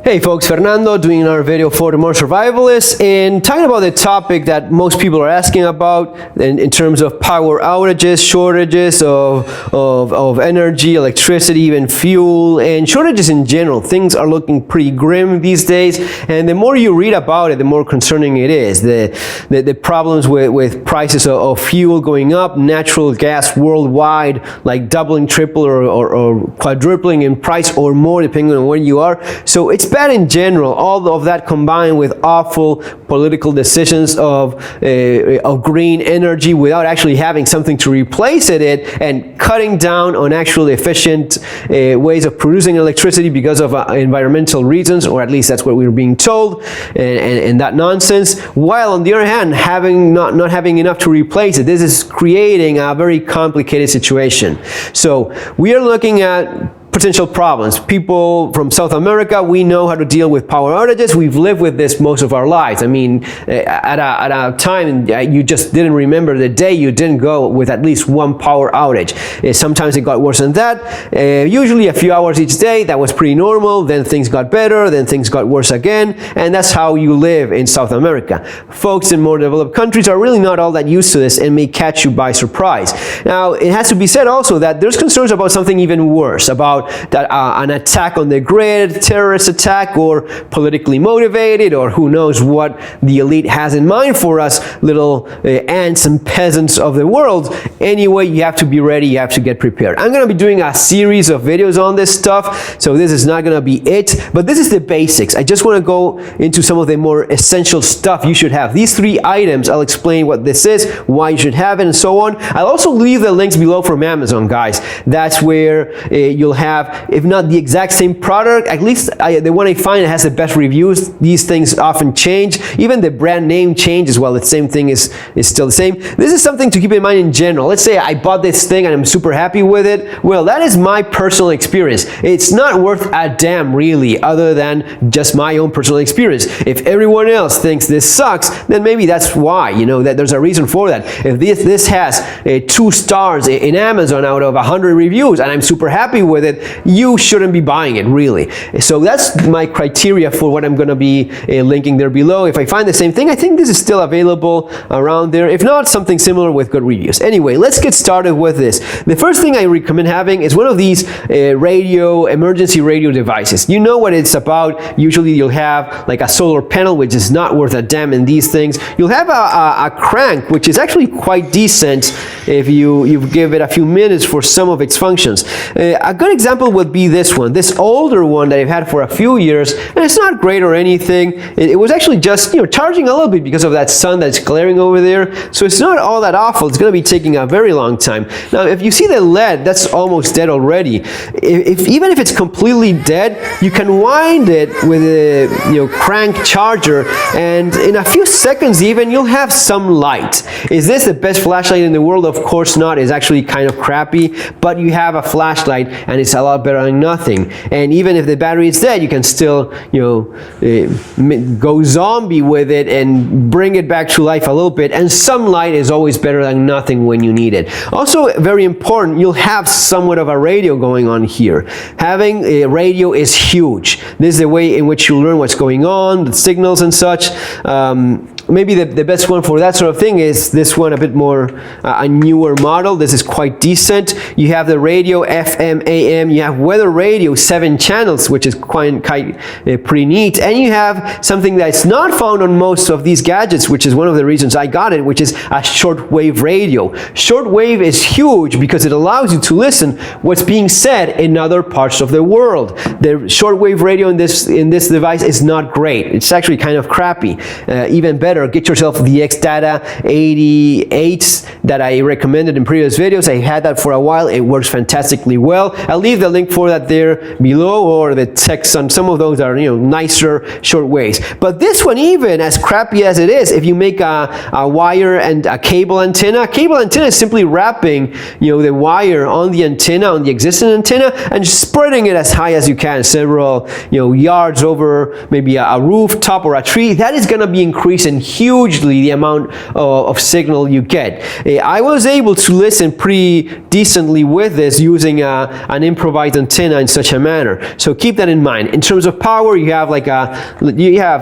Hey folks, Fernando doing another video for the More Survivalists and talking about the topic that most people are asking about in terms of power outages, shortages of energy, electricity, even fuel, and shortages in general. Things are looking pretty grim these days, and the more you read about it, the more concerning it is. The problems with prices of fuel going up, natural gas worldwide like doubling, triple, or quadrupling in price or more depending on where you are. So it's bad in general. All of that combined with awful political decisions of green energy without actually having something to replace it, and cutting down on actually efficient ways of producing electricity because of environmental reasons, or at least that's what we were being told, and that nonsense. While on the other hand, not having enough to replace it, this is creating a very complicated situation. So we are looking at potential problems. People from South America, we know how to deal with power outages. We've lived with this most of our lives. I mean, at a time, you just didn't remember the day you didn't go with at least one power outage. Sometimes it got worse than that. Usually a few hours each day, that was pretty normal. Then things got better, then things got worse again, and that's how you live in South America. Folks in more developed countries are really not all that used to this and may catch you by surprise. Now, it has to be said also that there's concerns about something even worse, about that an attack on the grid, terrorist attack, or politically motivated, or who knows what the elite has in mind for us little ants and peasants of the world. Anyway, you have to be ready, you have to get prepared. I'm going to be doing a series of videos on this stuff, so this is not going to be it, but this is the basics. I just want to go into some of the more essential stuff you should have. These 3 items, I'll explain what this is, why you should have it, and so on. I'll also leave the links below from Amazon, guys. That's where you'll have, if not the exact same product, at least the one I find that has the best reviews. These things often change. Even the brand name changes while the same thing is still the same. This is something to keep in mind in general. Let's say I bought this thing and I'm super happy with it. Well, that is my personal experience. It's not worth a damn really, other than just my own personal experience. If everyone else thinks this sucks, then maybe that's why, you know, that there's a reason for that. If this has 2 stars in Amazon out of 100 reviews and I'm super happy with it, you shouldn't be buying it, really. So that's my criteria for what I'm going to be linking there below. If I find the same thing, I think this is still available around there. If not, something similar with good reviews. Anyway, let's get started with this. The first thing I recommend having is one of these emergency radio devices. You know what it's about. Usually you'll have like a solar panel, which is not worth a damn in these things. You'll have a crank, which is actually quite decent if you give it a few minutes for some of its functions. A good example would be this one, this older one that I've had for a few years, and it's not great or anything. It was actually just, you know, charging a little bit because of that sun that's glaring over there, so it's not all that awful. It's going to be taking a very long time. Now, if you see the LED, that's almost dead already. Even if it's completely dead, you can wind it with a crank charger, and in a few seconds even, you'll have some light. Is this the best flashlight in the world? Of course not. It's actually kind of crappy, but you have a flashlight, and it's a lot better than nothing. And even if the battery is dead, you can still, go zombie with it and bring it back to life a little bit. And some light is always better than nothing when you need it. Also, very important, you'll have somewhat of a radio going on here. Having a radio is huge. This is the way in which you learn what's going on, the signals and such. Maybe the best one for that sort of thing is this one, a bit more a newer model. This is quite decent. You have the radio, FM, AM. You have weather radio, 7 channels, which is quite pretty neat. And you have something that's not found on most of these gadgets, which is one of the reasons I got it, which is a shortwave radio. Shortwave is huge because it allows you to listen what's being said in other parts of the world. The shortwave radio in this device is not great. It's actually kind of crappy. Even better, get yourself the X-Data 88 that I recommended in previous videos. I had that for a while. It works fantastically well. I'll leave the link for that there below, or the text on some of those are nicer short waves. But this one, even as crappy as it is, if you make a wire and a cable antenna is simply wrapping the wire on the antenna, on the existing antenna, and spreading it as high as you can, several yards over maybe a rooftop or a tree. That is going to be increasing hugely the amount of signal you get. I was able to listen pretty decently with this using an improvised antenna in such a manner. So keep that in mind. In terms of power, you have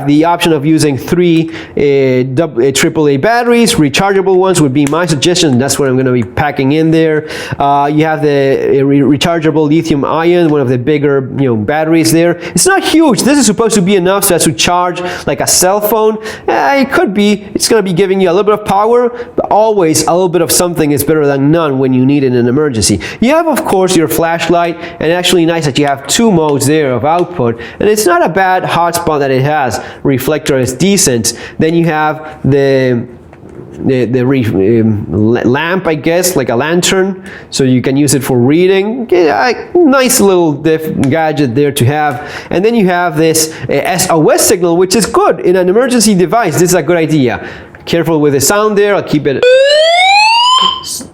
the option of using 3 AAA batteries. Rechargeable ones would be my suggestion. That's what I'm going to be packing in there. You have the rechargeable lithium ion, one of the bigger batteries there. It's not huge. This is supposed to be enough so as to charge like a cell phone. It could be. It's going to be giving you a little bit of power, but always a little bit of something is better than none when you need it in an emergency. You have, of course, your flashlight, and actually nice that you have 2 modes there of output, and it's not a bad hotspot that it has. Reflector is decent. Then you have the lamp, I guess, like a lantern, so you can use it for reading. Nice little gadget there to have. And then you have this SOS signal, which is good in an emergency device. This is a good idea. Careful with the sound there. I'll keep it.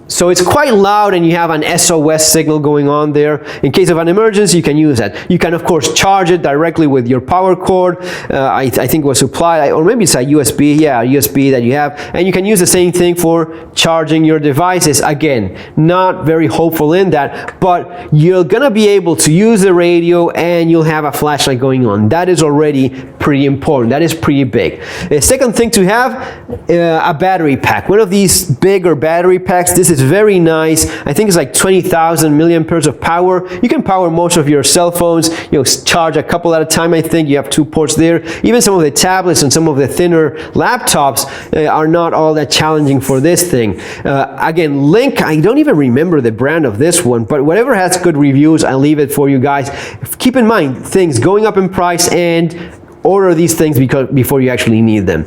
So it's quite loud, and you have an SOS signal going on there. In case of an emergency, you can use that. You can, of course, charge it directly with your power cord. I think it was supplied, or maybe it's a USB. Yeah, a USB that you have. And you can use the same thing for charging your devices. Again, not very hopeful in that, but you're going to be able to use the radio, and you'll have a flashlight going on. That is already pretty important. That is pretty big. The second thing to have, a battery pack. One of these bigger battery packs. This is very nice. I think it's like 20,000 milliamperes of power. You can power most of your cell phones. Charge a couple at a time. I think you have 2 ports there. Even some of the tablets and some of the thinner laptops are not all that challenging for this thing. Again, Link, I don't even remember the brand of this one, but whatever has good reviews, I'll leave it for you guys. Keep in mind, things going up in price, and order these things before you actually need them.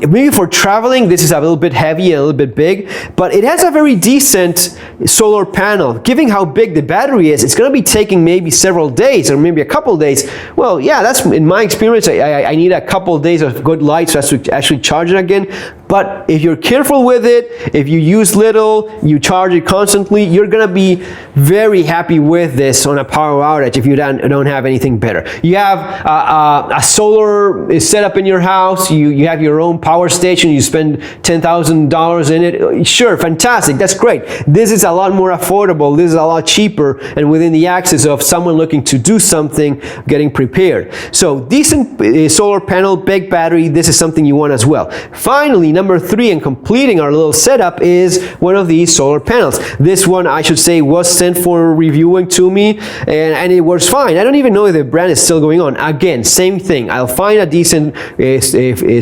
Maybe for traveling, this is a little bit heavy and a little bit big, but it has a very decent solar panel. Given how big the battery is, it's going to be taking maybe several days or maybe a couple days. Well, yeah, that's in my experience. I need a couple of days of good light so as to actually charge it again. But if you're careful with it, if you use little, you charge it constantly, you're going to be very happy with this on a power outage if you don't have anything better. You have a solar setup in your house, you have your own power station, you spend $10,000 in it. Sure, fantastic, that's great. This is a lot more affordable, this is a lot cheaper, and within the access of someone looking to do something, getting prepared. So decent solar panel, big battery, this is something you want as well. Finally, number 3, and completing our little setup, is one of these solar panels. This one, I should say, was sent for reviewing to me, and it works fine. I don't even know if the brand is still going on. Again, same thing. I'll find a decent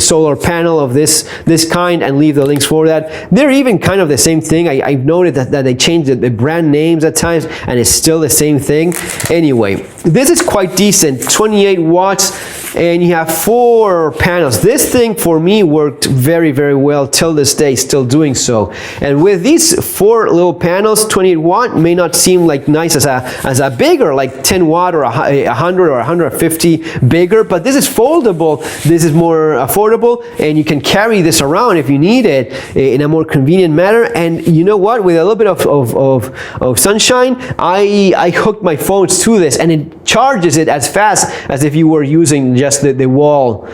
solar panel of this kind and leave the links for that. They're even kind of the same thing. I've noted that they changed the brand names at times, and it's still the same thing. Anyway, this is quite decent. 28 watts, and you have 4 panels. This thing for me worked very, very well till this day, still doing so. And with these 4 little panels, 28 watt may not seem like nice as a bigger, like 10 watt or 100 or 150 bigger, but this is foldable. This is more affordable, and you can carry this around if you need it in a more convenient manner. And you know what? With a little bit of sunshine, I hooked my phones to this, and it charges it as fast as if you were using just the wall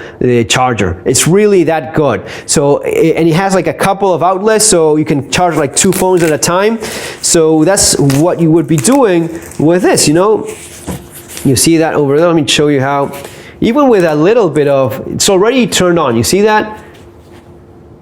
charger. It's really that good. So, and it has like a couple of outlets, so you can charge like 2 phones at a time. So that's what you would be doing with this, You see that over there? Let me show you how. Even with a little bit of, it's already turned on. You see that?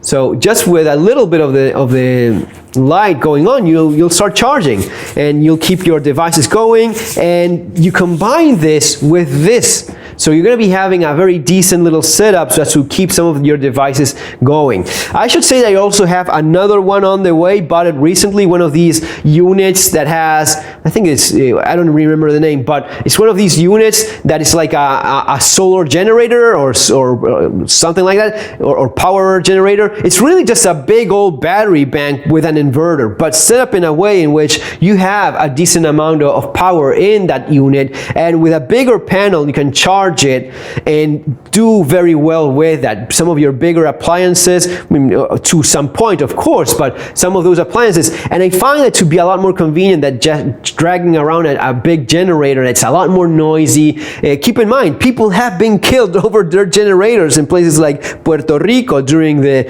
So just with a little bit of the light going on, you'll start charging, and you'll keep your devices going, and you combine this with this. So you're going to be having a very decent little setup so as to keep some of your devices going. I should say that I also have another one on the way. Bought it recently, one of these units that has, I think it's, I don't remember the name, but it's one of these units that is like a solar generator or something like that, or power generator. It's really just a big old battery bank with an inverter, but set up in a way in which you have a decent amount of power in that unit, and with a bigger panel you can charge charge it and do very well with that. Some of your bigger appliances, I mean, to some point, of course, but some of those appliances, and I find it to be a lot more convenient than just dragging around a big generator. It's a lot more noisy. Keep in mind, people have been killed over their generators in places like Puerto Rico during the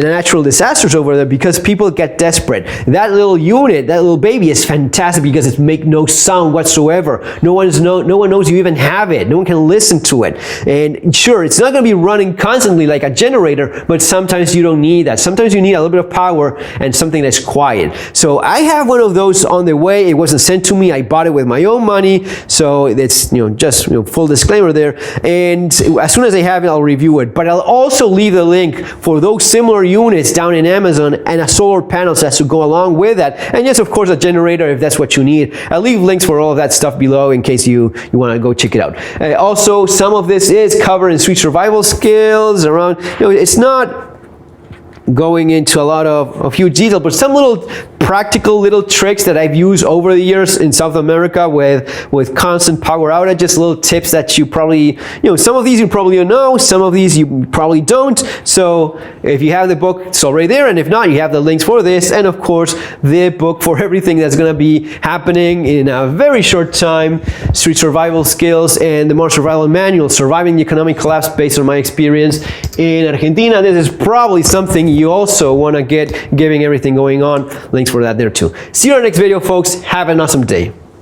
natural disasters over there because people get desperate. That little unit, that little baby is fantastic because it makes no sound whatsoever. No one knows you even have it. No one can listen to it. And sure, it's not going to be running constantly like a generator, but sometimes you don't need that. Sometimes you need a little bit of power and something that's quiet. So I have one of those on the way. It wasn't sent to me. I bought it with my own money. So it's just full disclaimer there. And as soon as I have it, I'll review it. But I'll also leave the link for those similar units down in Amazon and a solar panel that to go along with that. And yes, of course, a generator if that's what you need. I'll leave links for all of that stuff below in case you want to go check it out. Also, some of this is covered in street survival skills around, it's not going into a lot of huge detail, but some little practical little tricks that I've used over the years in South America with constant power outages, little tips that you probably, some of these you probably know, some of these you probably don't. So if you have the book, it's already there, and if not, you have the links for this, and of course, the book for everything that's going to be happening in a very short time, Street Survival Skills, and the Modern Survival Manual, Surviving the Economic Collapse based on my experience in Argentina. This is probably something you also want to get, given everything going on. Links for that there too. See you in our next video, folks. Have an awesome day.